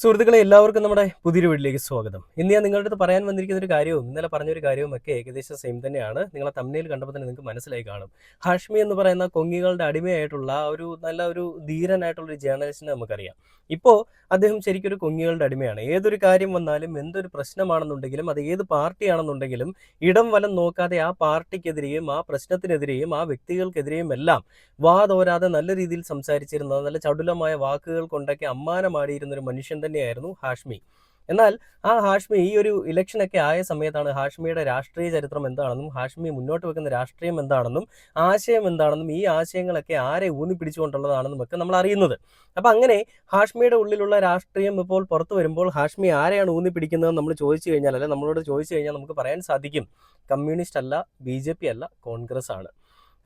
സുഹൃത്തുക്കളെ എല്ലാവർക്കും നമ്മുടെ പുതിയൊരു വീട്ടിലേക്ക് സ്വാഗതം. ഇന്ന് ഞാൻ നിങ്ങളുടെ അടുത്ത് പറയാൻ വന്നിരിക്കുന്ന ഒരു കാര്യവും ഇന്നലെ പറഞ്ഞൊരു കാര്യവും ഒക്കെ ഏകദേശം സെയിം തന്നെയാണ്. നിങ്ങളെ തമ്മിൽ കണ്ടപ്പോൾ തന്നെ നിങ്ങൾക്ക് മനസ്സിലായി കാണും. ഹാഷ്മി എന്ന് പറയുന്ന കൊങ്ങികളുടെ അടിമയായിട്ടുള്ള ഒരു ധീരനായിട്ടുള്ള ഒരു ജേർണലിസ്റ്റിനെ നമുക്കറിയാം. ഇപ്പോൾ അദ്ദേഹം ശരിക്കും ഒരു കൊങ്ങികളുടെ അടിമയാണ്. ഏതൊരു കാര്യം വന്നാലും എന്തൊരു പ്രശ്നമാണെന്നുണ്ടെങ്കിലും അത് ഏത് പാർട്ടിയാണെന്നുണ്ടെങ്കിലും ഇടം വലം നോക്കാതെ ആ പാർട്ടിക്കെതിരെയും ആ പ്രശ്നത്തിനെതിരെയും ആ വ്യക്തികൾക്കെതിരെയും എല്ലാം വാതോരാതെ നല്ല രീതിയിൽ സംസാരിച്ചിരുന്ന നല്ല ചടുലമായ വാക്കുകൾ കൊണ്ടൊക്കെ അമ്മാനമാടിയിരുന്ന ഒരു മനുഷ്യൻ തന്നെയായിരുന്നു ഹാഷ്മി. എന്നാൽ ആ ഹാഷ്മി ഈ ഒരു ഇലക്ഷനൊക്കെ ആയ സമയത്താണ് ഹാഷ്മിയുടെ രാഷ്ട്രീയ ചരിത്രം എന്താണെന്നും ഹാഷ്മി മുന്നോട്ട് വെക്കുന്ന രാഷ്ട്രീയം എന്താണെന്നും ആശയം എന്താണെന്നും ഈ ആശയങ്ങളൊക്കെ ആരെ ഊന്നിപ്പിടിച്ചുകൊണ്ടുള്ളതാണെന്നും ഒക്കെ നമ്മൾ അറിയുന്നത്. അപ്പം അങ്ങനെ ഹാഷ്മിയുടെ ഉള്ളിലുള്ള രാഷ്ട്രീയം ഇപ്പോൾ പുറത്തു വരുമ്പോൾ ഹാഷ്മി ആരെയാണ് ഊന്നിപ്പിടിക്കുന്നത് നമ്മൾ ചോദിച്ചു കഴിഞ്ഞാൽ, അല്ലെ നമ്മളോട് ചോദിച്ചു കഴിഞ്ഞാൽ നമുക്ക് പറയാൻ സാധിക്കും, കമ്മ്യൂണിസ്റ്റ് അല്ല, BJP അല്ല, കോൺഗ്രസ് ആണ്.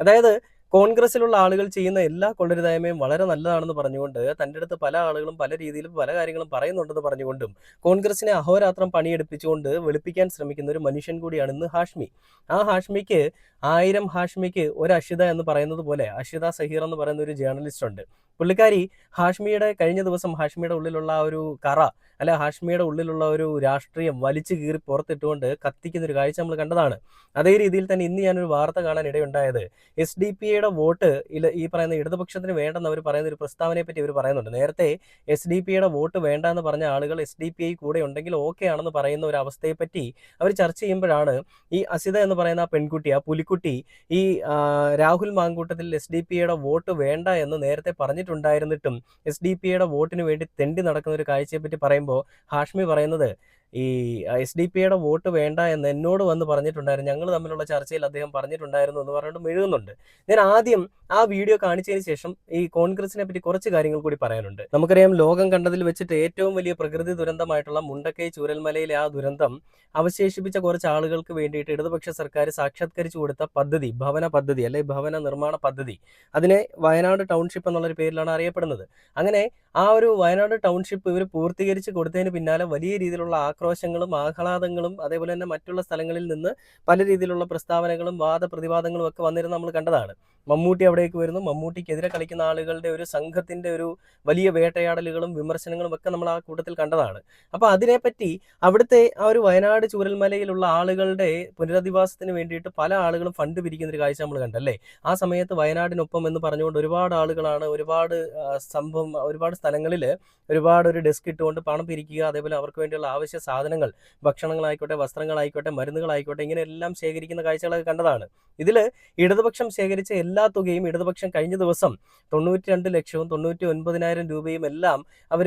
അതായത് കോൺഗ്രസിലുള്ള ആളുകൾ ചെയ്യുന്ന എല്ലാ കൊള്ളരുതായ്മയും വളരെ നല്ലതാണെന്ന് പറഞ്ഞുകൊണ്ട് തൻ്റെ അടുത്ത് പല ആളുകളും പല രീതിയിലും പല കാര്യങ്ങളും പറയുന്നുണ്ടെന്ന് പറഞ്ഞുകൊണ്ടും കോൺഗ്രസിനെ അഹോരാത്രം പണിയെടുപ്പിച്ചുകൊണ്ട് വെളുപ്പിക്കാൻ ശ്രമിക്കുന്ന ഒരു മനുഷ്യൻ കൂടിയാണ് ഇന്ന് ഹാഷ്മി. ആ ഹാഷ്മിക്ക് 1000 ഹാഷ്മിക്ക് ഒരു അഷിത എന്ന് പറയുന്നത് പോലെ അഷിത സഹീർ എന്ന് പറയുന്ന ഒരു ജേർണലിസ്റ്റ് ഉണ്ട്. പുള്ളിക്കാരി ഹാഷ്മിയുടെ കഴിഞ്ഞ ദിവസം ഹാഷ്മിയുടെ ഉള്ളിലുള്ള ആ ഒരു കറ അല്ലെ ഹാഷ്മിയുടെ ഉള്ളിലുള്ള ഒരു രാഷ്ട്രീയം വലിച്ചു കീറി പുറത്തിട്ടുകൊണ്ട് കത്തിക്കുന്ന ഒരു കാഴ്ച നമ്മൾ കണ്ടതാണ്. അതേ രീതിയിൽ തന്നെ ഇന്ന് ഞാനൊരു വാർത്ത കാണാൻ ഇടയുണ്ടായത് SDPIയുടെ വോട്ട് ഈ പറയുന്ന ഇടതുപക്ഷത്തിന് വേണ്ടെന്ന് അവർ പറയുന്ന ഒരു പ്രസ്താവനയെ പറ്റി അവർ പറയുന്നുണ്ട്. നേരത്തെ SDPIയുടെ വോട്ട് വേണ്ട എന്ന് പറഞ്ഞ ആളുകൾ SDPI കൂടെ ഉണ്ടെങ്കിൽ ഓക്കെ ആണെന്ന് പറയുന്ന ഒരു അവസ്ഥയെ പറ്റി അവർ ചർച്ച ചെയ്യുമ്പോഴാണ് ഈ അസിത എന്ന് പറയുന്ന ആ പെൺകുട്ടി, ആ പുലിക്കുട്ടി ഈ രാഹുൽ മാങ്കൂട്ടത്തിൽ SDPIയുടെ വോട്ട് വേണ്ട എന്ന് നേരത്തെ പറഞ്ഞിട്ടുണ്ടായിരുന്നിട്ടും SDPIയുടെ വോട്ടിന് വേണ്ടി തെണ്ടി നടക്കുന്ന ഒരു കാഴ്ചയെ പറ്റി പറയുമ്പോൾ ഹാഷ്മി പറയുന്നത് ഈ SDPIയുടെ വോട്ട് വേണ്ട എന്ന് എന്നോട് വന്ന് പറഞ്ഞിട്ടുണ്ടായിരുന്നു, ഞങ്ങൾ തമ്മിലുള്ള ചർച്ചയിൽ അദ്ദേഹം പറഞ്ഞിട്ടുണ്ടായിരുന്നു എന്ന് പറഞ്ഞിട്ട് മെഴുകുന്നുണ്ട്. ഞാൻ ആദ്യം ആ വീഡിയോ കാണിച്ചതിന് ശേഷം ഈ കോൺഗ്രസിനെ പറ്റി കുറച്ച് കാര്യങ്ങൾ കൂടി പറയാനുണ്ട്. നമുക്കറിയാം, ലോകം കണ്ടതിൽ വെച്ചിട്ട് ഏറ്റവും വലിയ പ്രകൃതി ദുരന്തമായിട്ടുള്ള മുണ്ടക്കൈ ചൂരൽമലയിലെ ആ ദുരന്തം അവശേഷിപ്പിച്ച കുറച്ച് ആളുകൾക്ക് വേണ്ടിയിട്ട് ഇടതുപക്ഷ സർക്കാർ സാക്ഷാത്കരിച്ചു കൊടുത്ത പദ്ധതി, ഭവന പദ്ധതി അല്ലെ ഭവന നിർമ്മാണ പദ്ധതി, അതിനെ വയനാട് ടൗൺഷിപ്പ് എന്നുള്ളൊരു പേരിലാണ് അറിയപ്പെടുന്നത്. അങ്ങനെ ആ ഒരു വയനാട് ടൗൺഷിപ്പ് ഇവർ പൂർത്തീകരിച്ച് കൊടുത്തതിന് പിന്നാലെ വലിയ രീതിയിലുള്ള ആക്രോശങ്ങളും ആഹ്ലാദങ്ങളും അതേപോലെ തന്നെ മറ്റുള്ള സ്ഥലങ്ങളിൽ നിന്ന് പല രീതിയിലുള്ള പ്രസ്താവനകളും വാദപ്രതിവാദങ്ങളും ഒക്കെ വന്നിരുന്ന നമ്മൾ കണ്ടതാണ്. മമ്മൂട്ടി അവിടേക്ക് വരുന്നു, മമ്മൂട്ടിക്കെതിരെ കളിക്കുന്ന ആളുകളുടെ ഒരു സംഘത്തിന്റെ ഒരു വലിയ വേട്ടയാടലുകളും വിമർശനങ്ങളും ഒക്കെ നമ്മൾ ആ കൂട്ടത്തിൽ കണ്ടതാണ്. അപ്പൊ അതിനെപ്പറ്റി അവിടുത്തെ ആ ഒരു വയനാട് ചൂരൽമലയിലുള്ള ആളുകളുടെ പുനരധിവാസത്തിന് വേണ്ടിയിട്ട് പല ആളുകളും ഫണ്ട് പിരിക്കുന്ന ഒരു കാഴ്ച നമ്മൾ കണ്ടല്ലേ. ആ സമയത്ത് വയനാടിനൊപ്പം എന്ന് പറഞ്ഞുകൊണ്ട് ഒരുപാട് ആളുകളാണ് ഒരുപാട് സ്ഥലങ്ങളിൽ ഒരുപാട് ഒരു ഡെസ്ക് ഇട്ടുകൊണ്ട് പണം പിരിക്കുക, അതേപോലെ അവർക്ക് വേണ്ടിയുള്ള ആവശ്യ സാധനങ്ങൾ, ഭക്ഷണങ്ങളായിക്കോട്ടെ, വസ്ത്രങ്ങളായിക്കോട്ടെ, മരുന്നുകളായിക്കോട്ടെ, ഇങ്ങനെ എല്ലാം ശേഖരിക്കുന്ന കാഴ്ചകളൊക്കെ കണ്ടതാണ്. ഇതിൽ ഇടതുപക്ഷം ശേഖരിച്ച എല്ലാ തുകയും ഇടതുപക്ഷം കഴിഞ്ഞ ദിവസം 92,99,000 രൂപയും എല്ലാം അവർ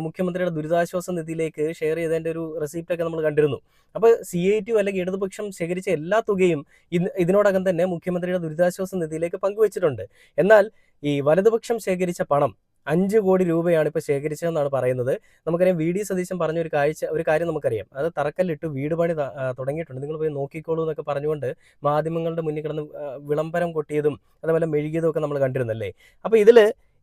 മുഖ്യമന്ത്രിയുടെ ദുരിതാശ്വാസ നിധിയിലേക്ക് ഷെയർ ചെയ്തതിൻ്റെ ഒരു റെസിപ്റ്റൊക്കെ നമ്മൾ കണ്ടിരുന്നു. അപ്പോൾ CITU അല്ലെങ്കിൽ ഇടതുപക്ഷം ശേഖരിച്ച എല്ലാ തുകയും ഇതിനോടകം തന്നെ മുഖ്യമന്ത്രിയുടെ ദുരിതാശ്വാസ നിധിയിലേക്ക് പങ്കുവച്ചിട്ടുണ്ട്. എന്നാൽ ഈ വലതുപക്ഷം ശേഖരിച്ച പണം 5 കോടി രൂപയാണ് ഇപ്പോൾ ശേഖരിച്ചതെന്നാണ് പറയുന്നത്. നമുക്കറിയാം, VD സതീശൻ പറഞ്ഞ ഒരു കാര്യം നമുക്കറിയാം, അത് തറക്കല്ലിട്ട് വീട് പണി തുടങ്ങിയിട്ടുണ്ട്, നിങ്ങൾ പോയി നോക്കിക്കോളൂ എന്നൊക്കെ പറഞ്ഞുകൊണ്ട് മാധ്യമങ്ങളുടെ മുന്നിൽ കിടന്ന് വിളംബരം കൊട്ടിയതും അതുപോലെ മെഴുകിയതും ഒക്കെ നമ്മൾ കണ്ടിരുന്നല്ലേ. അപ്പോൾ ഇതിൽ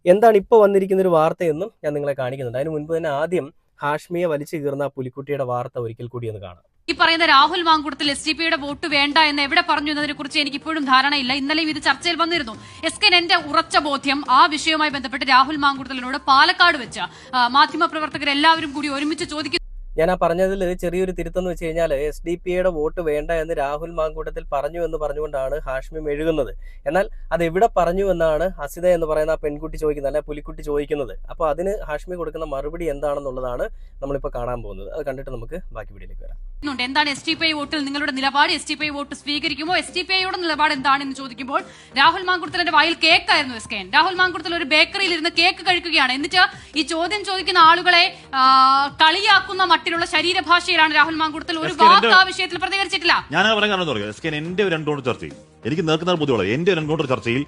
എന്താണ് ഇപ്പോൾ വന്നിരിക്കുന്ന ഒരു വാർത്തയെന്നും ഞാൻ നിങ്ങളെ കാണിക്കുന്നുണ്ട്. അതിന് മുൻപ് തന്നെ ആദ്യം ഹാഷ്മിയെ വലിച്ചു കീറുന്ന പുലിക്കുട്ടിയുടെ വാർത്ത ഒരിക്കൽ കൂടി ഒന്ന് കാണാം. ഈ പറയുന്ന രാഹുൽ മാങ്കൂട്ടത്തിൽ SDPIയുടെ വോട്ട് വേണ്ട എന്ന് എവിടെ പറഞ്ഞു എന്നതിനെ കുറിച്ച് എനിക്ക് ഇപ്പോഴും ധാരണയില്ല. ഇന്നലെയും ഇത് ചർച്ചയിൽ വന്നിരുന്നു. എന്റെ ഉറച്ച ബോധ്യം ആ വിഷയവുമായി ബന്ധപ്പെട്ട് രാഹുൽ മാങ്കൂട്ടത്തിനോട് പാലക്കാട് വെച്ച മാധ്യമപ്രവർത്തകരെല്ലാവരും കൂടി ഒരുമിച്ച് ചോദിക്കുന്നു. ഞാൻ ആ പറഞ്ഞതിൽ ചെറിയൊരു തിരുത്തെന്ന് വെച്ച് കഴിഞ്ഞാൽ SDPIയുടെ വോട്ട് വേണ്ട എന്ന് രാഹുൽ മാങ്കൂട്ടത്തിൽ പറഞ്ഞു എന്ന് പറഞ്ഞുകൊണ്ടാണ് ഹാഷ്മി മെഴുകുന്നത്. എന്നാൽ അത് എവിടെ പറഞ്ഞു എന്നാണ് അസിത എന്ന് പറയുന്ന ആ പെൺകുട്ടി ചോദിക്കുന്നത്, അല്ലെ പുലിക്കുട്ടി ചോദിക്കുന്നത്. അപ്പോൾ അതിന് ഹാഷ്മി കൊടുക്കുന്ന മറുപടി എന്താണെന്നുള്ളതാണ് നമ്മളിപ്പോൾ കാണാൻ പോകുന്നത്. അത് കണ്ടിട്ട് നമുക്ക് ബാക്കി വീഡിയോയിലേക്ക് വരാം. എന്താണ് SDPI വോട്ടിൽ നിങ്ങളുടെ നിലപാട്? SDPI വോട്ട് സ്വീകരിക്കുമോ? SDPIയുടെ നിലപാട് എന്താണെന്ന് ചോദിക്കുമ്പോൾ രാഹുൽ മാങ്കൂട്ടത്തിന്റെ വായിൽ കേക്കായിരുന്നു SKN. രാഹുൽ മാങ്കൂട്ടത്തിൽ ഒരു ബേക്കറിയിൽ ഇരുന്ന് കേക്ക് കഴിക്കുകയാണ്. എന്നിട്ട് ഈ ചോദ്യം ചോദിക്കുന്ന ആളുകളെ കളിയാക്കുന്ന മട്ടിലുള്ള ശരീരഭാഷയിലാണ് രാഹുൽ മാങ്കൂട്ടത്തിൽ ഒരു വാക്ക് ആ വിഷയത്തിൽ പ്രതികരിച്ചിട്ടില്ല. ഞാൻ പറയാൻ എന്റെ ഒരു എൻകൗണ്ടർ ചർച്ചയിൽ എനിക്ക് നേർക്കുന്ന ബുദ്ധിമുട്ടുള്ളത്, എന്റെ ഒരു എൻകൗണ്ടർ ചർച്ചയിൽ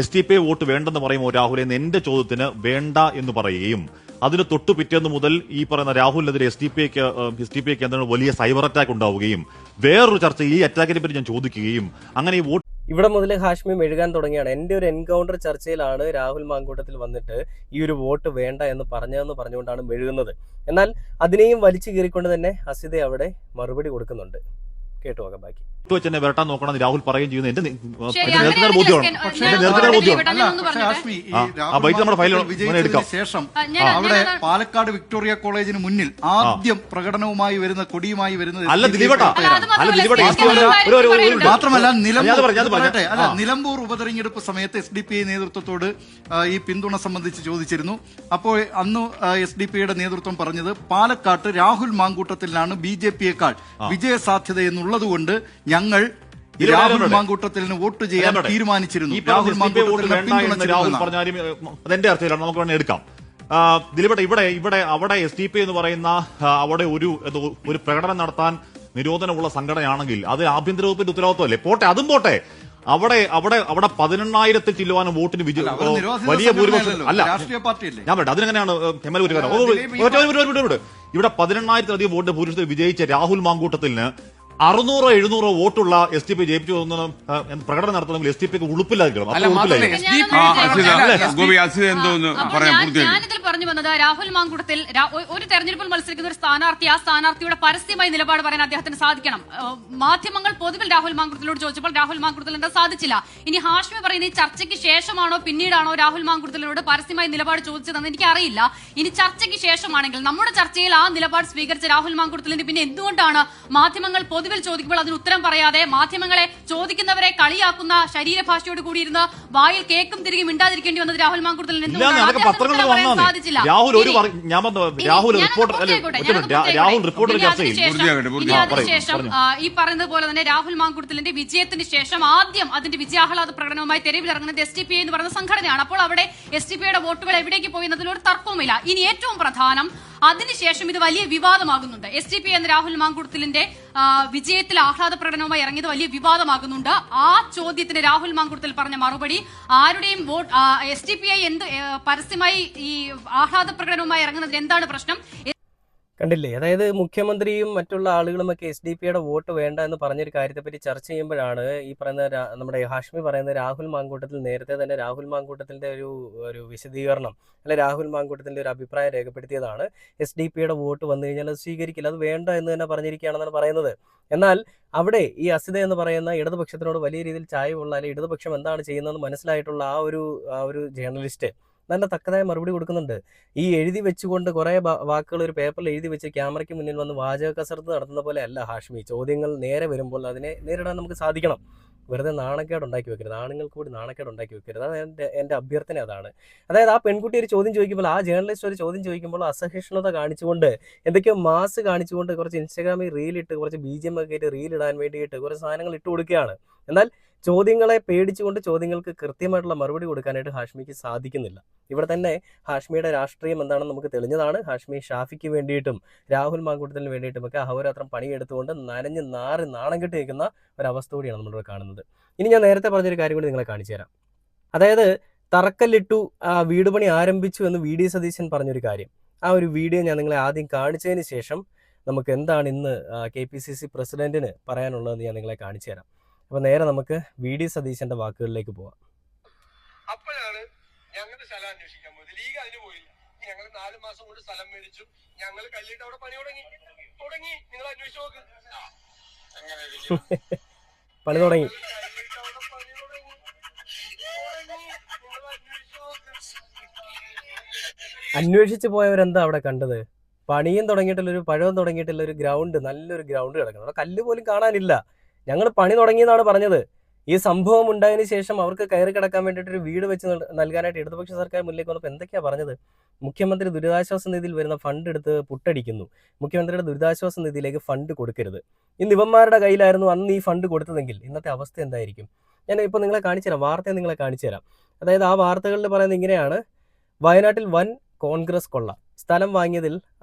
SDPI വോട്ട് വേണ്ടെന്ന് പറയുമ്പോൾ രാഹുൽ എന്റെ ചോദ്യത്തിന് വേണ്ട എന്ന് പറയുകയും അതിന് തൊട്ടു പിറ്റേന്ന് മുതൽ ഈ പറയുന്ന രാഹുലിനെതിരെ SDPIക്ക് എന്താണ് വലിയ സൈബർ അറ്റാക്ക് ഉണ്ടാവുകയും വേറൊരു ചർച്ച ഈ അറ്റാക്കിനെ പറ്റി ഞാൻ ചോദിക്കുകയും അങ്ങനെ ഈ വോട്ട് ഇവിടെ മുതൽ ഹാഷ്മി മെഴുകാൻ തുടങ്ങിയാണ്. എൻ്റെ ഒരു എൻകൗണ്ടർ ചർച്ചയിലാണ് രാഹുൽ മാങ്കൂട്ടത്തിൽ വന്നിട്ട് ഈ ഒരു വോട്ട് വേണ്ട എന്ന് പറഞ്ഞുകൊണ്ടാണ് മെഴുകുന്നത്. എന്നാൽ അതിനെയും വലിച്ചു കീറിക്കൊണ്ട് തന്നെ അസിത അവിടെ മറുപടി കൊടുക്കുന്നുണ്ട്. കേട്ടു നോക്കാം ബാക്കി. വെച്ച് തന്നെ വരട്ടാൻ നോക്കണം രാഹുൽ പറയുകയും ചെയ്യുന്നത് എന്റെ ശരി, നേരത്തെ അങ്ങനെയാണെങ്കിൽ ബോധ്യമാണ്. എസ്കേൻ, എന്റെ നേരത്തെ ഞാൻ ബോധ്യമാണ്. ഇവിടെ ഞാനൊന്ന് പക്ഷേ പറഞ്ഞോട്ടെ. ഹാഷ്മി, ഈ ആ ബൈക്ക് നമ്മുടെ ഫയലിൽ വിജയിച്ചതിന് എടുക്കാം. ശേഷം ഞാൻ അവിടെ അതാണ് പാലക്കാട് വിക്ടോറിയ കോളേജിന് മുന്നിൽ ആദ്യം പ്രകടനവുമായി വരുന്ന കൊടിയുമായി വരുന്നത് അല്ല ദിലീപേട്ടാ, അല്ല, അത് മാത്രമല്ല, അല്ല ദിലീപേട്ടാ, എസ്കേൻ ഒരു- ഒരു ഒരു- ഒരു- കാര്യം ഒരു- മാത്രമല്ല അത് പറഞ്ഞേ. അല്ല നിലമ്പൂർ ഉപതെരഞ്ഞെടുപ്പ് സമയത്ത് SDPI നേതൃത്വത്തോട് ഈ പിന്തുണ സംബന്ധിച്ച് ചോദിച്ചിരുന്നു. അപ്പോൾ അന്ന് SDPIയുടെ നേതൃത്വം പറഞ്ഞത് പാലക്കാട്ട് രാഹുൽ മാങ്കൂട്ടത്തിലാണ് BJPയേക്കാൾ വിജയ സാധ്യത എന്നുള്ളതുകൊണ്ട് ഞങ്ങൾ രാഹുൽ മാങ്കൂട്ടത്തിന് വോട്ട് ചെയ്യാൻ തീരുമാനിച്ചിരുന്നു. രാഹുൽ മാങ്കൂട്ടത്തിന് രാഹുൽ പറഞ്ഞാലും അതെന്റെ അർത്ഥത്തിലാണ്, നമുക്ക് വേണമെങ്കിൽ എടുക്കാം. ദിലീപേട്ട, ഇവിടെ അവിടെ SDPI എന്ന് പറയുന്ന അവിടെ ഒരു പ്രകടനം നടത്താൻ നിരോധനമുള്ള സംഘടനയാണെങ്കിൽ അത് ആഭ്യന്തര വകുപ്പിന്റെ ഉത്തരവാദിത്വമല്ലേ? പോട്ടെ, അതും പോട്ടെ. അവിടെ 18,000 ചില്ലുവാനും വോട്ടിന് വലിയ ഭൂരിപക്ഷം അല്ല. രാഷ്ട്രീയ പാർട്ടിയല്ലേ? ഞാൻ പറയട്ടെ, അതിനെങ്ങനെയാണ് ML ഒരു കാര്യം ഇവിടെ 18,000-ലധികം വോട്ട് ഭൂരിപക്ഷത്തിൽ വിജയിച്ച രാഹുൽ മാങ്കൂട്ടത്തിന് 600-700 വോട്ടുള്ള SDPI ജയിപ്പിച്ചു പ്രകടനം നടത്തണമെങ്കിൽ SDPIക്ക് ഉളുപ്പില്ലായിരിക്കണം. ഞാനിതിൽ പറഞ്ഞു വന്നത് രാഹുൽ മാങ്കൂട്ടത്തിൽ ഒരു തെരഞ്ഞെടുപ്പിൽ മത്സരിക്കുന്ന ഒരു സ്ഥാനാർത്ഥി, ആ സ്ഥാനാർത്ഥിയുടെ പരസ്യമായി നിലപാട് പറയാൻ അദ്ദേഹത്തിന് സാധിക്കണം. മാധ്യമങ്ങൾ പൊതുവിൽ രാഹുൽ മാങ്കൂട്ടത്തിലോട് ചോദിച്ചപ്പോൾ രാഹുൽ മാങ്കൂട്ടത്തിൽ എന്താ സാധിച്ചില്ല. ഇനി ഹാഷ്മി പറയുന്ന ഈ ചർച്ചയ്ക്ക് ശേഷമാണോ പിന്നീടാണോ രാഹുൽ മാങ്കൂട്ടത്തിലോട് പരസ്യമായി നിലപാട് ചോദിച്ചതെന്ന് എനിക്കറിയില്ല. ഇനി ചർച്ചയ്ക്ക് ശേഷമാണെങ്കിൽ നമ്മുടെ ചർച്ചയിൽ ആ നിലപാട് സ്വീകരിച്ച രാഹുൽ മാങ്കൂട്ടത്തിന് പിന്നെ എന്തുകൊണ്ടാണ് മാധ്യമങ്ങൾ പൊതുവിൽ ചോദിക്കുമ്പോൾ അതിന് ഉത്തരം പറയാതെ മാധ്യമങ്ങളെ ചോദിക്കുന്നവരെ കളിയാക്കുന്ന ശരീരഭാഷയോട് കൂടിയിരുന്ന് വായിൽ കേക്കും തിരികെ മിണ്ടാതിരിക്കേണ്ടി വന്നത് രാഹുൽ മാങ്കൂട്ടത്തിൽ സാധിച്ചില്ല. അതിനുശേഷം ഈ പറയുന്നത് പോലെ തന്നെ രാഹുൽ മാങ്കൂട്ടത്തിന്റെ വിജയത്തിന് ശേഷം ആദ്യം അതിന്റെ വിജയാഹ്ലാദ പ്രകടനവുമായി തെരുവിലിറങ്ങുന്നത് SDPI എന്ന് പറയുന്ന സംഘടനയാണ്. അപ്പോൾ അവിടെ SDPIയുടെ വോട്ടുകൾ എവിടേക്ക് പോയി എന്നതിൽ ഒരു തർക്കവുമില്ല. ഇനി ഏറ്റവും പ്രധാനം, അതിനുശേഷം ഇത് വലിയ വിവാദമാകുന്നുണ്ട്. SDPI എന്ന രാഹുൽ മാങ്കൂട്ടത്തിലിന്റെ വിജയത്തിൽ ആഹ്ലാദ പ്രകടനവുമായി ഇറങ്ങിയത് വലിയ വിവാദമാകുന്നുണ്ട്. ആ ചോദ്യത്തിന് രാഹുൽ മാങ്കൂട്ടത്തിൽ പറഞ്ഞ മറുപടി, ആരുടെയും വോട്ട് SDPI എന്ത് പരസ്യമായി ഈ ആഹ്ലാദ പ്രകടനവുമായി ഇറങ്ങുന്നതിൽ എന്താണ് പ്രശ്നം? കണ്ടില്ലേ? അതായത് മുഖ്യമന്ത്രിയും മറ്റുള്ള ആളുകളുമൊക്കെ SDPIയുടെ വോട്ട് വേണ്ട എന്ന് പറഞ്ഞൊരു കാര്യത്തെപ്പറ്റി ചർച്ച ചെയ്യുമ്പോഴാണ് ഈ പറയുന്ന നമ്മുടെ ഹാഷ്മി പറയുന്ന രാഹുൽ മാങ്കൂട്ടത്തിൽ നേരത്തെ തന്നെ രാഹുൽ മാങ്കൂട്ടത്തിൻ്റെ ഒരു വിശദീകരണം, അല്ലെ രാഹുൽ മാങ്കൂട്ടത്തിൻ്റെ ഒരു അഭിപ്രായം രേഖപ്പെടുത്തിയതാണ്. SDPIയുടെ വോട്ട് വന്നു കഴിഞ്ഞാൽ അത് സ്വീകരിക്കില്ല, അത് വേണ്ട എന്ന് തന്നെ പറഞ്ഞിരിക്കുകയാണെന്നാണ് പറയുന്നത്. എന്നാൽ അവിടെ ഈ അസിത എന്ന് പറയുന്ന ഇടതുപക്ഷത്തിനോട് വലിയ രീതിയിൽ ചായവുള്ള, അല്ലെങ്കിൽ ഇടതുപക്ഷം എന്താണ് ചെയ്യുന്നതെന്ന് മനസ്സിലായിട്ടുള്ള ആ ഒരു ജേർണലിസ്റ്റ് നല്ല തക്കതായ മറുപടി കൊടുക്കുന്നുണ്ട്. ഈ എഴുതി വെച്ചുകൊണ്ട് കുറേ വാക്കുകൾ ഒരു പേപ്പറിൽ എഴുതി വെച്ച് ക്യാമറയ്ക്ക് മുന്നിൽ വന്ന് വാചക കസരത്ത് നടത്തുന്ന പോലെ അല്ല ഹാഷ്മി. ചോദ്യങ്ങൾ നേരെ വരുമ്പോൾ അതിനെ നേരിടാൻ നമുക്ക് സാധിക്കണം. വെറുതെ നാണക്കേട് ഉണ്ടാക്കി വെക്കരുത്, ആണുങ്ങൾക്ക് കൂടി നാണക്കേട് ഉണ്ടാക്കി വെക്കരുത്. അത് എൻ്റെ അഭ്യർത്ഥന അതാണ്. അതായത് ആ പെൺകുട്ടി ഒരു ചോദ്യം ചോദിക്കുമ്പോൾ, ആ ജേർണലിസ്റ്റ് ഒരു ചോദ്യം ചോദിക്കുമ്പോൾ അസഹിഷ്ണുത കാണിച്ചുകൊണ്ട്, എന്തൊക്കെയോ മാസ് കാണിച്ചുകൊണ്ട് കുറച്ച് ഇൻസ്റ്റാഗ്രാമിൽ റീലിട്ട്, കുറച്ച് BGM ഒക്കെ ആയിട്ട് റീലിടാൻ വേണ്ടിയിട്ട് കുറച്ച് സാധനങ്ങൾ ഇട്ട് കൊടുക്കുകയാണ്. എന്നാൽ ചോദ്യങ്ങളെ പേടിച്ചുകൊണ്ട് ചോദ്യങ്ങൾക്ക് കൃത്യമായിട്ടുള്ള മറുപടി കൊടുക്കാനായിട്ട് ഹാഷ്മിക്ക് സാധിക്കുന്നില്ല. ഇവിടെ തന്നെ ഹാഷ്മിയുടെ രാഷ്ട്രീയം എന്താണെന്ന് നമുക്ക് തെളിഞ്ഞതാണ്. ഹാഷ്മി ഷാഫിക്ക് വേണ്ടിയിട്ടും രാഹുൽ മാങ്കൂട്ടത്തിന് വേണ്ടിയിട്ടുമൊക്കെ അഹോരാത്രം പണിയെടുത്തുകൊണ്ട് നനഞ്ഞ് നാണം കെട്ടി നിൽക്കുന്ന ഒരവസ്ഥ കൂടിയാണ് നമ്മളിവിടെ കാണുന്നത്. ഇനി ഞാൻ നേരത്തെ പറഞ്ഞൊരു കാര്യം കൂടി നിങ്ങളെ കാണിച്ചു തരാം. അതായത് തറക്കല്ലിട്ടു വീട് പണി ആരംഭിച്ചു എന്ന് VD സതീശൻ പറഞ്ഞൊരു കാര്യം, ആ ഒരു വീഡിയോ ഞാൻ നിങ്ങളെ ആദ്യം കാണിച്ചതിന് ശേഷം നമുക്ക് എന്താണ് ഇന്ന് KPCC പ്രസിഡന്റിന് പറയാനുള്ളതെന്ന് ഞാൻ നിങ്ങളെ കാണിച്ചു തരാം. അപ്പോൾ നേരെ നമുക്ക് VD സതീശന്റെ വാക്കുകളിലേക്ക് പോവാം. അപ്പോഴാണ് ഞങ്ങളുടെ സ്ഥലം അന്വേഷിക്കാൻ പോയത്. ലീഗ് അതിന് പോയില്ല. ഞങ്ങൾ 4 മാസം കൊണ്ട് സ്ഥലം മേടിച്ചു. ഞങ്ങൾ കല്ലിട്ട് അവിടെ പണി തുടങ്ങി. നിങ്ങൾ അന്വേഷിച്ച് നോക്ക്. പണി തുടങ്ങി. അന്വേഷിച്ച് പോയവരെന്താ അവിടെ കണ്ടത്? പണിയും തുടങ്ങിയിട്ടില്ല, ഒരു പഴവും തുടങ്ങിയിട്ടില്ല, ഒരു ഗ്രൗണ്ട്, നല്ലൊരു ഗ്രൗണ്ട് കിടക്കുന്നത്, അവിടെ കല്ല് പോലും കാണാനില്ല. ഞങ്ങൾ പണി തുടങ്ങിയെന്നാണ് പറഞ്ഞത്. ഈ സംഭവം ഉണ്ടായതിനു ശേഷം അവർക്ക് കയറി കിടക്കാൻ വേണ്ടിയിട്ട് ഒരു വീട് വെച്ച് നൽകാനായിട്ട് ഇടതുപക്ഷ സർക്കാർ മുന്നിലേക്ക് വന്നപ്പോൾ എന്തൊക്കെയാണ് പറഞ്ഞത്? മുഖ്യമന്ത്രി ദുരിതാശ്വാസ നിധിയിൽ വരുന്ന ഫണ്ട് എടുത്ത് പുട്ടടിക്കുന്നു, മുഖ്യമന്ത്രിയുടെ ദുരിതാശ്വാസ നിധിയിലേക്ക് ഫണ്ട് കൊടുക്കരുത്. ഇന്ന് ഇവന്മാരുടെ കയ്യിലായിരുന്നു അന്ന് ഈ ഫണ്ട് കൊടുത്തതെങ്കിൽ ഇന്നത്തെ അവസ്ഥ എന്തായിരിക്കും? ഞാൻ ഇപ്പോൾ നിങ്ങളെ കാണിച്ചു തരാം, വാർത്ത നിങ്ങളെ കാണിച്ചു തരാം. അതായത് ആ വാർത്തകളിൽ പറയുന്നത് ഇങ്ങനെയാണ്: വയനാട്ടിൽ വൻ കോൺഗ്രസ് കൊള്ള, സ്ഥലം വാങ്ങിയതിൽ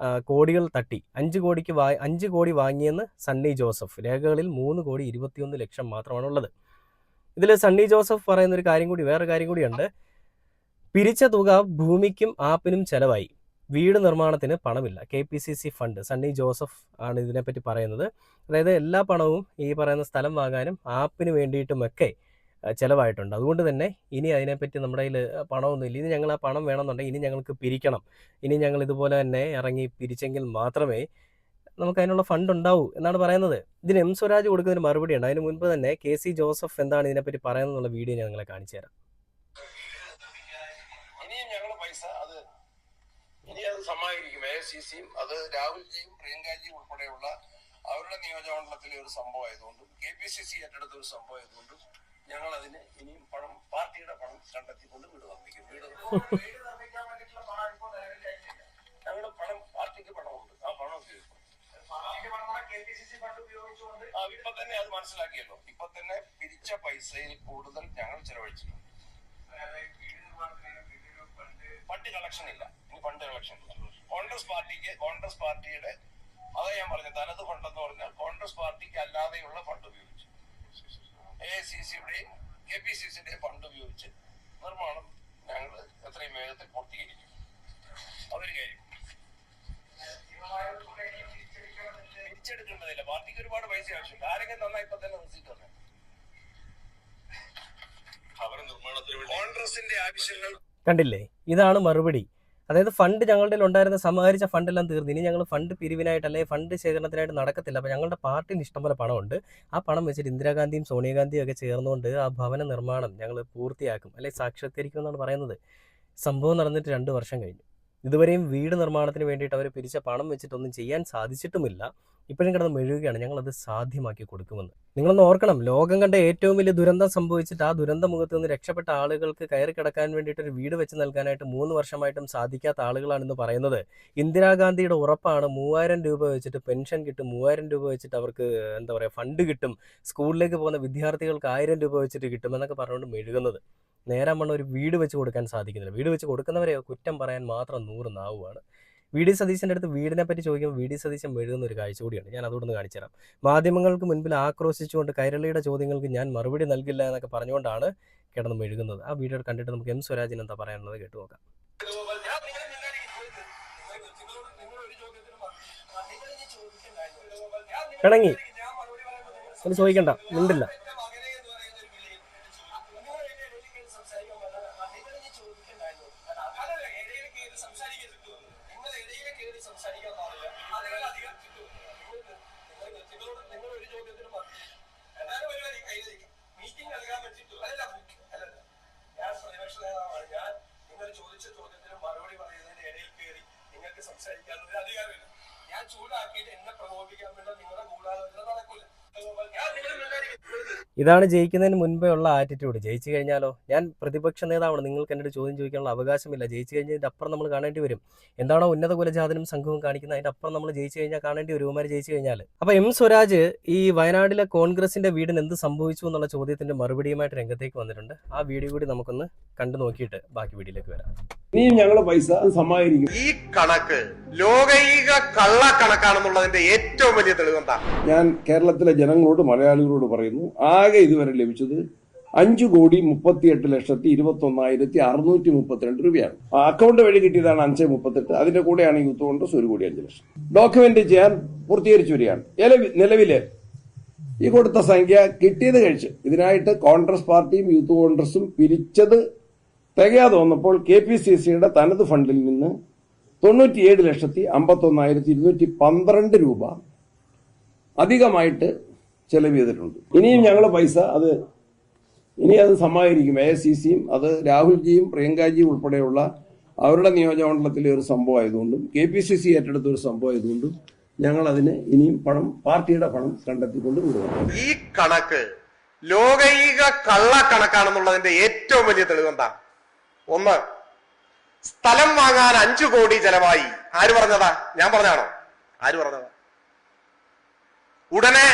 കോടികൾ തട്ടി, 5 കോടി വാങ്ങിയെന്ന് സണ്ണി ജോസഫ്, രേഖകളിൽ 3,21,00,000 മാത്രമാണുള്ളത്. ഇതിൽ സണ്ണി ജോസഫ് പറയുന്ന ഒരു കാര്യം കൂടി, വേറെ കാര്യം കൂടിയുണ്ട്. പിരിച്ച തുക ഭൂമിക്കും ആപ്പിനും ചെലവായി, വീട് നിർമ്മാണത്തിന് പണമില്ല, KPCC ഫണ്ട്. സണ്ണി ജോസഫ് ആണ് ഇതിനെപ്പറ്റി പറയുന്നത്. അതായത് എല്ലാ പണവും ഈ പറയുന്ന സ്ഥലം വാങ്ങാനും ആപ്പിന് വേണ്ടിയിട്ടുമൊക്കെ ചിലവായിട്ടുണ്ട്. അതുകൊണ്ട് തന്നെ ഇനി അതിനെപ്പറ്റി നമ്മുടെ കയ്യിൽ പണമൊന്നുമില്ല, ഇനി ഞങ്ങൾ ആ പണം വേണമെന്നുണ്ടെങ്കിൽ ഇനി ഞങ്ങൾക്ക് പിരിക്കണം, ഇനി ഞങ്ങൾ ഇതുപോലെ തന്നെ ഇറങ്ങി പിരിച്ചെങ്കിൽ മാത്രമേ നമുക്ക് അതിനുള്ള ഫണ്ട് ഉണ്ടാവൂ എന്നാണ് പറയുന്നത്. ഇതിന് എം സ്വരാജ് കൊടുക്കുന്നതിന് മറുപടിയുണ്ട്. അതിന് മുൻപ് തന്നെ KC ജോസഫ് എന്താണ് ഇതിനെപ്പറ്റി പറയുന്നതെന്നുള്ള വീഡിയോ ഞാൻ നിങ്ങളെ കാണിച്ചു തരാം. ഇനിയും ഞങ്ങളുടെ പൈസ അത് സമാഹരിക്കും. AICCയും അത് രാഹുൽജിയും പ്രിയങ്കാജിയും ഉൾപ്പെടെയുള്ള അവരുടെ നിയോജകമണ്ഡലത്തിലെ ഒരു സംഭവമായതുകൊണ്ടും KPCC ഏറ്റെടുത്ത ഒരു സംഭവമായതുകൊണ്ടും ഞങ്ങൾ അതിന് ഇനിയും പണം, പാർട്ടിയുടെ പണം കണ്ടെത്തിക്കൊണ്ട് വീട് നിർമ്മിക്കും. വീട് നിർമ്മിക്കാൻ വേണ്ടിയിട്ടുള്ള പണം ഇപ്പോൾ നിലവിലായിട്ടില്ല. ഞങ്ങളുടെ പണം, പാർട്ടിക്ക് പണമുണ്ട്, ആ പണം ഉപയോഗിക്കും. KPCC ഫണ്ട് ഉപയോഗിച്ചുകൊണ്ട് ഇപ്പൊ തന്നെ അത് മനസ്സിലാക്കിയല്ലോ. ഇപ്പൊ തന്നെ പിരിച്ച പൈസയിൽ കൂടുതൽ ഞങ്ങൾ ചെലവഴിച്ചിട്ടുണ്ട്. ഫണ്ട് കളക്ഷൻ ഇല്ല, ഇനി ഫണ്ട് കളക്ഷൻ ഇല്ല. കോൺഗ്രസ് പാർട്ടിയുടെ അതാ ഞാൻ പറഞ്ഞു, തനത് ഫണ്ട് എന്ന് പറഞ്ഞാൽ കോൺഗ്രസ് പാർട്ടിക്ക് അല്ലാതെയുള്ള ഫണ്ട് ഉപയോഗിച്ച് AICCയുടെയും KPCCയുടെയും ഫണ്ട് ഉപയോഗിച്ച് നിർമ്മാണം ഞങ്ങൾ എത്രയും വേഗത്തിൽ പൂർത്തീകരിക്കും. അതൊരു കാര്യം. തിരിച്ചെടുക്കേണ്ടതില്ല, പാർട്ടിക്ക് ഒരുപാട് പൈസ ആവശ്യമില്ല. ആരെങ്കിലും നന്നായി ഇപ്പൊ തന്നെ റിസീറ്റ് തന്നെ അവരുടെ നിർമ്മാണത്തിന് കോൺഗ്രസിന്റെ ആവശ്യങ്ങൾ കണ്ടില്ലേ? ഇതാണ് മറുപടി. അതായത് ഫണ്ട് ഞങ്ങളുടെ ഉണ്ടായിരുന്ന സമാഹരിച്ച ഫണ്ടെല്ലാം തീർന്നു, ഇനി ഞങ്ങൾ ഫണ്ട് പിരിവിനായിട്ട് അല്ലെങ്കിൽ ഫണ്ട് ശേഖരണത്തിനായിട്ട് നടക്കത്തില്ല. അപ്പോൾ ഞങ്ങളുടെ പാർട്ടിയിൽ ഇഷ്ടംപോലെ പണമുണ്ട്. ആ പണം വെച്ചിട്ട് ഇന്ദിരാഗാന്ധിയും സോണിയാഗാന്ധിയും ഒക്കെ ചേർന്നുകൊണ്ട് ആ ഭവന നിർമ്മാണം ഞങ്ങൾ പൂർത്തിയാക്കും അല്ലെങ്കിൽ സാക്ഷാത്കരിക്കും എന്നാണ് പറയുന്നത്. സംഭവം നടന്നിട്ട് 2 വർഷം കഴിഞ്ഞു. ഇതുവരെയും വീട് നിർമ്മാണത്തിന് വേണ്ടിയിട്ട് അവർ പിരിച്ച പണം വെച്ചിട്ടൊന്നും ചെയ്യാൻ സാധിച്ചിട്ടുമില്ല. ഇപ്പോഴും കിടന്ന് മെഴുകുകയാണ്, ഞങ്ങളത് സാധ്യമാക്കി കൊടുക്കുമെന്ന്. നിങ്ങളൊന്ന് ഓർക്കണം, ലോകം കണ്ട ഏറ്റവും വലിയ ദുരന്തം സംഭവിച്ചിട്ട് ആ ദുരന്ത മുഖത്ത് നിന്ന് രക്ഷപ്പെട്ട ആളുകൾക്ക് കയറി കിടക്കാൻ വേണ്ടിയിട്ട് ഒരു വീട് വെച്ച് നൽകാനായിട്ട് 3 വർഷമായിട്ടും സാധിക്കാത്ത ആളുകളാണെന്ന് പറയുന്നത്. ഇന്ദിരാഗാന്ധിയുടെ ഉറപ്പാണ് 3000 രൂപ വെച്ചിട്ട് പെൻഷൻ കിട്ടും, 3000 രൂപ വെച്ചിട്ട് അവർക്ക് എന്താ പറയുക ഫണ്ട് കിട്ടും, സ്കൂളിലേക്ക് പോകുന്ന വിദ്യാർത്ഥികൾക്ക് 1000 രൂപ വെച്ചിട്ട് കിട്ടും എന്നൊക്കെ പറഞ്ഞുകൊണ്ട് മെഴുകുന്നത്. നേരം വണ്ണം ഒരു വീട് വെച്ച് കൊടുക്കാൻ സാധിക്കുന്നില്ല. വീട് വെച്ച് കൊടുക്കുന്നവരെ കുറ്റം പറയാൻ മാത്രം 100 നാവുമാണ്. VD സതീശൻ്റെ അടുത്ത് വീടിനെ പറ്റി ചോദിക്കുമ്പോൾ VD സതീശൻ മെഴുകുന്ന ഒരു കാഴ്ച കൂടിയാണ്. ഞാൻ അതുകൊണ്ടൊന്ന് കാണിച്ചു തരാം. മാധ്യമങ്ങൾക്ക് മുൻപിൽ ആക്രോശിച്ചുകൊണ്ട് കൈരളിയുടെ ചോദ്യങ്ങൾക്ക് ഞാൻ മറുപടി നൽകില്ല എന്നൊക്കെ പറഞ്ഞുകൊണ്ടാണ് കിടന്ന് മെഴുകുന്നത്. ആ വീഡിയോ കണ്ടിട്ട് നമുക്ക് എം സ്വരാജിന് എന്താ പറയാനുള്ളത് കേട്ടു നോക്കാം. പിണങ്ങി അത് ചോദിക്കണ്ട, മിണ്ടില്ല. സംസാരിക്കാനുള്ള അധികാരമില്ല. ഞാൻ ചൂടാക്കിയിട്ട് എന്നെ പ്രകോപിക്കാൻ വേണ്ട നിങ്ങളെ കൂടാതെ നടക്കൂല. ഇതാണ് ജയിക്കുന്നതിന് മുൻപേ ഉള്ള ആറ്റിറ്റ്യൂഡ്. ജയിച്ചു കഴിഞ്ഞാലോ, ഞാൻ പ്രതിപക്ഷ നേതാവാണ്, നിങ്ങൾക്ക് എൻ്റെ ചോദ്യം ചോദിക്കാനുള്ള അവകാശമില്ല. ജയിച്ചു കഴിഞ്ഞതിൻ്റെ അപ്പുറം നമ്മൾ കാണേണ്ടി വരും. എന്താണോ ഉന്നത കുലജാതനും സംഘവും കാണിക്കുന്നത് അതിൻ്റെ അപ്പുറം നമ്മൾ ജയിച്ചു കഴിഞ്ഞാൽ കാണേണ്ടി വരും, ഇവന്മാർ ജയിച്ചു കഴിഞ്ഞാൽ. അപ്പോൾ എം സ്വരാജ് ഈ വയനാട്ടിലെ കോൺഗ്രസിൻ്റെ വീടിന് എന്ത് സംഭവിച്ചു എന്നുള്ള ചോദ്യത്തിൻ്റെ മറുപടിയുമായിട്ട് രംഗത്തേക്ക് വന്നിട്ടുണ്ട്. ആ വീഡിയോ കൂടി നമുക്കൊന്ന് കണ്ടു നോക്കിയിട്ട് ബാക്കി വീഡിയോയിലേക്ക് വരാം. ഇനിയും ഞങ്ങളുടെ പൈസ സമാഹരിക്കും. ഈ കണക്ക് ലോകൈക കള്ളക്കണക്കാണെന്നുള്ളതിന്റെ ഏറ്റവും വലിയ തെളിവെന്താ? ഞാൻ കേരളത്തിലെ ജനങ്ങളോട്, മലയാളികളോട് പറയുന്നു, ആകെ ഇതുവരെ ലഭിച്ചത് 5,38,21,632 രൂപയാണ്. അക്കൗണ്ട് വഴി കിട്ടിയതാണ് 5,38. അതിന്റെ കൂടെയാണ് യൂത്ത് കോൺഗ്രസ് 1,05,00,000 ഡോക്യുമെന്റ് ചെയ്യാൻ പൂർത്തീകരിച്ചു വരികയാണ്. നിലവില് ഈ കൊടുത്ത സംഖ്യ കിട്ടിയത് കഴിച്ച് ഇതിനായിട്ട് കോൺഗ്രസ് പാർട്ടിയും യൂത്ത് കോൺഗ്രസും പിരിച്ചത് തികയാതെ വന്നപ്പോൾ KPCCയുടെ തനത് ഫണ്ടിൽ നിന്ന് 97,51,212 രൂപ അധികമായിട്ട് ചെലവ് ചെയ്തിട്ടുണ്ട്. ഇനിയും ഞങ്ങളുടെ പൈസ അത് സമാഹരിക്കും. AICCയും അത് രാഹുൽജിയും പ്രിയങ്കാജിയും ഉൾപ്പെടെയുള്ള അവരുടെ നിയോജകമണ്ഡലത്തിലെ ഒരു സംഭവമായതുകൊണ്ടും KPCC ഏറ്റെടുത്ത ഒരു സംഭവമായതുകൊണ്ടും ഞങ്ങൾ അതിന് ഇനിയും പണം, പാർട്ടിയുടെ പണം കണ്ടെത്തിക്കൊണ്ട് വിടുന്നു. ഈ കണക്ക് ലോകൈക കള്ളക്കണക്കാണെന്നുള്ളതിന്റെ ഏറ്റവും വലിയ തെളിവെന്താ? 1, സ്ഥലം വാങ്ങാൻ 5 കോടി ചെലവായി. ആര് പറഞ്ഞതാ? ഞാൻ പറഞ്ഞാണോ? ആര് പറഞ്ഞതാ? ഉടനെ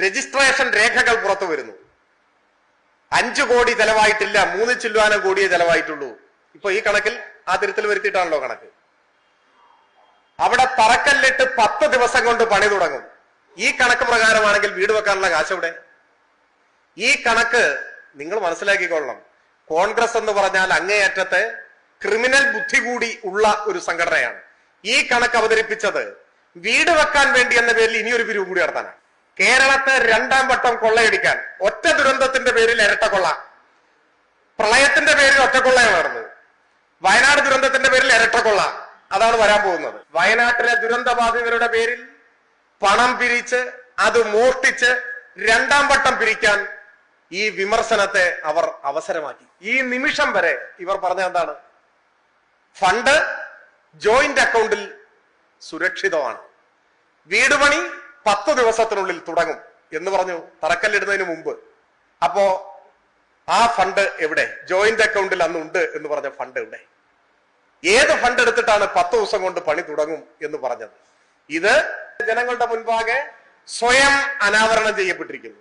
രജിസ്ട്രേഷൻ രേഖകൾ പുറത്തു വരുന്നു. 5 കോടി ചെലവായിട്ടില്ല, 3 ചില്ലുവാനം കോടിയേ ചെലവായിട്ടുള്ളൂ. ഇപ്പൊ ഈ കണക്കിൽ ആ തിരുത്തൽ വരുത്തിയിട്ടാണല്ലോ കണക്ക്. അവിടെ തറക്കല്ലിട്ട് 10 ദിവസം കൊണ്ട് പണി തുടങ്ങും. ഈ കണക്ക് പ്രകാരമാണെങ്കിൽ വീട് വെക്കാനുള്ള കാശ് എവിടെ? ഈ കണക്ക് നിങ്ങൾ മനസ്സിലാക്കിക്കൊള്ളണം. കോൺഗ്രസ് എന്ന് പറഞ്ഞാൽ അങ്ങേയറ്റത്തെ ക്രിമിനൽ ബുദ്ധി കൂടി ഉള്ള ഒരു സംഘടനയാണ്. ഈ കണക്ക് അവതരിപ്പിച്ചത് വീട് വെക്കാൻ വേണ്ടി എന്ന പേരിൽ ഇനിയൊരു പിരിവ് കൂടി നടത്താനാണ്. കേരളത്തെ 2ാം വട്ടം കൊള്ളയടിക്കാൻ ഒറ്റ ദുരന്തത്തിന്റെ പേരിൽ ഇരട്ടക്കൊള്ള, പ്രളയത്തിന്റെ പേരിൽ ഒറ്റക്കൊള്ളയാണ് നടന്നത്. വയനാട് ദുരന്തത്തിന്റെ പേരിൽ ഇരട്ടക്കൊള്ള, അതാണ് വരാൻ പോകുന്നത്. വയനാട്ടിലെ ദുരന്ത ബാധിതരുടെ പേരിൽ പണം പിരിച്ച് അത് മോഷ്ടിച്ച് രണ്ടാം വട്ടം പിരിക്കാൻ ഈ വിമർശനത്തെ അവർ അവസരമാക്കി. ഈ നിമിഷം വരെ ഇവർ പറഞ്ഞ എന്താണ്? ഫണ്ട് ജോയിന്റ് അക്കൗണ്ടിൽ സുരക്ഷിതമാണ്, വീട് പണി 10 ദിവസത്തിനുള്ളിൽ തുടങ്ങും എന്ന് പറഞ്ഞു തറക്കല്ലിടുന്നതിന് മുമ്പ്. അപ്പോ ആ ഫണ്ട് എവിടെ? ജോയിന്റ് അക്കൗണ്ടിൽ അന്നുണ്ട് എന്ന് പറഞ്ഞ ഫണ്ട് എവിടെ? ഏത് ഫണ്ട് എടുത്തിട്ടാണ് 10 ദിവസം കൊണ്ട് പണി തുടങ്ങും എന്ന് പറഞ്ഞത്? ഇത് ജനങ്ങളുടെ മുൻപാകെ സ്വയം അനാവരണം ചെയ്യപ്പെട്ടിരിക്കുന്നു.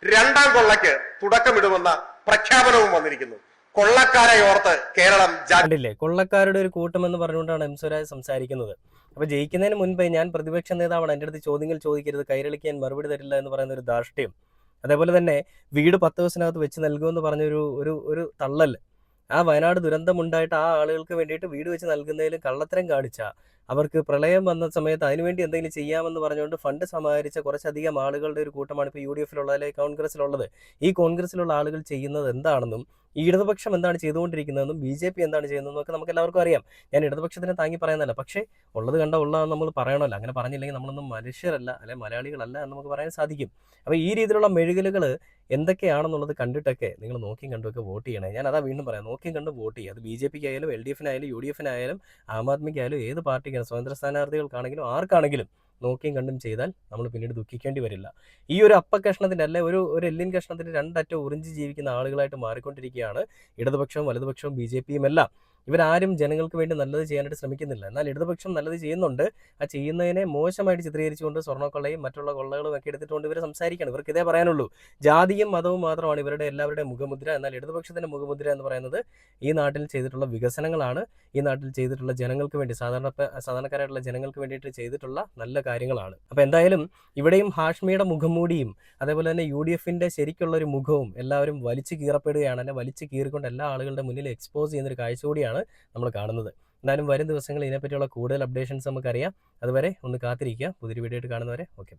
രണ്ടാം കൊള്ളയ്ക്ക് തുടക്കമിടുമെന്ന പ്രഖ്യാപനവും വന്നിരിക്കുന്നു. കൊള്ളക്കാരെ ഓർത്ത് കേരളം കണ്ടില്ലേ, കൊള്ളക്കാരുടെ ഒരു കൂട്ടം എന്ന് പറഞ്ഞുകൊണ്ടാണ് എം സ്വരാജ് സംസാരിക്കുന്നത്. അപ്പൊ ജയിക്കുന്നതിന് മുൻപേ ഞാൻ പ്രതിപക്ഷ നേതാവാണ്, എൻ്റെ അടുത്ത് ചോദ്യങ്ങൾ ചോദിക്കരുത്, കൈരളിക്കാൻ മറുപടി തരില്ല എന്ന് പറയുന്ന ഒരു ധാർഷ്ട്യം, അതേപോലെ തന്നെ വീട് 10 ദിവസത്തിനകത്ത് വെച്ച് നൽകുമെന്ന് പറഞ്ഞൊരു ഒരു തള്ളൽ, ആ വയനാട് ദുരന്തമുണ്ടായിട്ട് ആ ആളുകൾക്ക് വേണ്ടിയിട്ട് വീട് വെച്ച് നൽകുന്നതിൽ കള്ളത്തരം കാണിച്ച, അവർക്ക് പ്രളയം വന്ന സമയത്ത് അതിനുവേണ്ടി എന്തെങ്കിലും ചെയ്യാമെന്ന് പറഞ്ഞുകൊണ്ട് ഫണ്ട് സമാഹരിച്ച കുറച്ചധികം ആളുകളുടെ ഒരു കൂട്ടമാണ് ഇപ്പോൾ UDF-ലുള്ളത് അല്ലെങ്കിൽ കോൺഗ്രസിലുള്ളത്. ഈ കോൺഗ്രസിലുള്ള ആളുകൾ ചെയ്യുന്നത് എന്താണെന്നും ഈ ഇടതുപക്ഷം എന്താണ് ചെയ്തുകൊണ്ടിരിക്കുന്നതെന്നും BJP എന്താണ് ചെയ്യുന്നതെന്നും ഒക്കെ നമുക്ക് എല്ലാവർക്കും അറിയാം. ഞാൻ ഇടതുപക്ഷത്തിനെ താങ്ങി പറയുന്നതല്ല, പക്ഷേ ഉള്ളത് കണ്ട ഉള്ളതെന്ന് നമ്മൾ പറയണമല്ലോ. അങ്ങനെ പറഞ്ഞില്ലെങ്കിൽ നമ്മളൊന്നും മനുഷ്യരല്ല അല്ലെങ്കിൽ മലയാളികളല്ല എന്ന് നമുക്ക് പറയാൻ സാധിക്കും. അപ്പോൾ ഈ രീതിയിലുള്ള മെഴുകലുകൾ എന്തൊക്കെയാണെന്നുള്ളത് കണ്ടിട്ടൊക്കെ നിങ്ങൾ നോക്കിയും കണ്ടുമൊക്കെ വോട്ട് ചെയ്യണേ. ഞാൻ അതാ വീണ്ടും പറയാം, നോക്കിയും കണ്ട് വോട്ട് ചെയ്യുക. അത് BJP-ക്കായാലും LDF-നായാലും UDF-നായാലും ആം ആദ്മിക്കായാലും ഏത് പാർട്ടിക്കാണ്, സ്വതന്ത്ര സ്ഥാനാർത്ഥികൾക്കാണെങ്കിലും ആർക്കാണെങ്കിലും നോക്കിയും കണ്ടും ചെയ്താൽ നമ്മൾ പിന്നീട് ദുഃഖിക്കേണ്ടി വരില്ല. ഈ ഒരു അപ്പക്കഷ്ണത്തിൻ്റെ അല്ലെ ഒരു എല്ലിൻ കഷ്ണത്തിൻ്റെ രണ്ടറ്റം ഉറിഞ്ചി ജീവിക്കുന്ന ആളുകളായിട്ട് മാറിക്കൊണ്ടിരിക്കുകയാണ് ഇടതുപക്ഷവും വലതുപക്ഷവും BJP-യും എല്ലാം. ഇവരാരും ജനങ്ങൾക്ക് വേണ്ടി നല്ലത് ചെയ്യാനായിട്ട് ശ്രമിക്കുന്നില്ല. എന്നാൽ ഇടതുപക്ഷം നല്ലത് ചെയ്യുന്നുണ്ട്. ആ ചെയ്യുന്നതിനെ മോശമായിട്ട് ചിത്രീകരിച്ചുകൊണ്ട് സ്വർണ്ണക്കൊള്ളയും മറ്റുള്ള കൊള്ളകളും ഒക്കെ എടുത്തിട്ടുകൊണ്ട് ഇവർ സംസാരിക്കുകയാണ്. ഇവർക്ക് ഇതേ പറയാനുള്ളൂ, ജാതിയും മതവും മാത്രമാണ് ഇവരുടെ എല്ലാവരുടെയും മുഖമുദ്ര. എന്നാൽ ഇടതുപക്ഷത്തിൻ്റെ മുഖമുദ്ര എന്ന് പറയുന്നത് ഈ നാട്ടിൽ ചെയ്തിട്ടുള്ള വികസനങ്ങളാണ്, ഈ നാട്ടിൽ ചെയ്തിട്ടുള്ള ജനങ്ങൾക്ക് വേണ്ടി, സാധാരണക്കാരായിട്ടുള്ള ജനങ്ങൾക്ക് വേണ്ടിയിട്ട് ചെയ്തിട്ടുള്ള നല്ല കാര്യങ്ങളാണ്. അപ്പോൾ എന്തായാലും ഇവിടെയും ഹാഷ്മിയുടെ മുഖംമൂടിയും അതേപോലെ തന്നെ UDF-ന്റെ ശരിക്കുള്ള ഒരു മുഖവും എല്ലാവരും വലിച്ചു കീറപ്പെടുകയാണ്. അല്ലെ വലിച്ചു കീറിക്കൊണ്ട് എല്ലാ ആളുകളുടെ മുന്നിൽ എക്സ്പോസ് ചെയ്യുന്നൊരു കാഴ്ച കൂടിയാണ് നമ്മൾ കാണുന്നത്. എന്തായാലും വരും ദിവസങ്ങളിൽ ഇതിനെപ്പറ്റിയുള്ള കൂടുതൽ അപ്ഡേഷൻസ് നമുക്കറിയാം. അതുവരെ ഒന്ന് കാത്തിരിക്കുക. പുതിയൊരു വീഡിയോ ആയിട്ട് കാണുന്നവരെ ഓക്കെ.